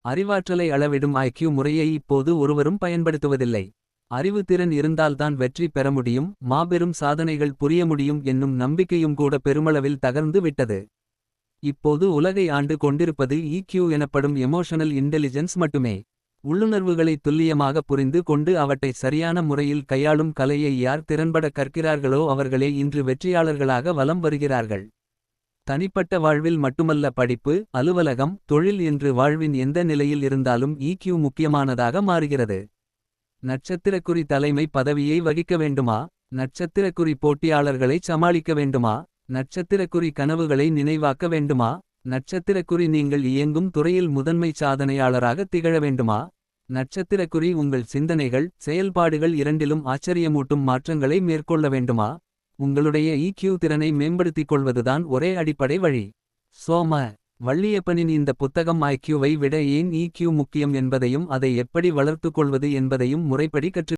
அறிவாற்றலை அளவிடும் ஐக்யூ முறையை இப்போது ஒருவரும் பயன்படுத்துவதில்லை. அறிவுத்திறன் இருந்தால்தான் வெற்றி பெற முடியும், மாபெரும் சாதனைகள் புரிய முடியும் என்னும் நம்பிக்கையும் கூட பெருமளவில் தகர்ந்து விட்டது. இப்போது உலகை ஆண்டு கொண்டிருப்பது EQ எனப்படும் எமோஷனல் இன்டெலிஜென்ஸ் மட்டுமே. உள்ளுணர்வுகளை துல்லியமாக புரிந்து கொண்டு அவற்றை சரியான முறையில் கையாளும் கலையை யார் திறன்பட கற்கிறார்களோ அவர்களே இன்று வெற்றியாளர்களாக வலம் வருகிறார்கள். தனிப்பட்ட வாழ்வில் மட்டுமல்ல, படிப்பு, அலுவலகம், தொழில் என்று வாழ்வின் எந்த நிலையில் இருந்தாலும் EQ முக்கியமானதாக மாறுகிறது. நட்சத்திரக்குறி தலைமை பதவியை வகிக்க வேண்டுமா? நட்சத்திரக்குறி போட்டியாளர்களைச் சமாளிக்க வேண்டுமா? நட்சத்திரக்குறி கனவுகளை நினைவாக்க வேண்டுமா? நட்சத்திரக்குறி நீங்கள் இயங்கும் துறையில் முதன்மை சாதனையாளராக திகழ வேண்டுமா? நட்சத்திரக்குறி உங்கள் சிந்தனைகள், செயல்பாடுகள் இரண்டிலும் ஆச்சரியமூட்டும் மாற்றங்களை மேற்கொள்ள வேண்டுமா? உங்களுடைய EQ திறனை மேம்படுத்திக் கொள்வதுதான் ஒரே அடிப்படை வழி. சோம வள்ளியப்பனின் இந்த புத்தகம் IQ-வை விட ஏன் EQ முக்கியம் என்பதையும் அதை எப்படி வளர்த்துக் கொள்வது என்பதையும் முறைப்படி கற்று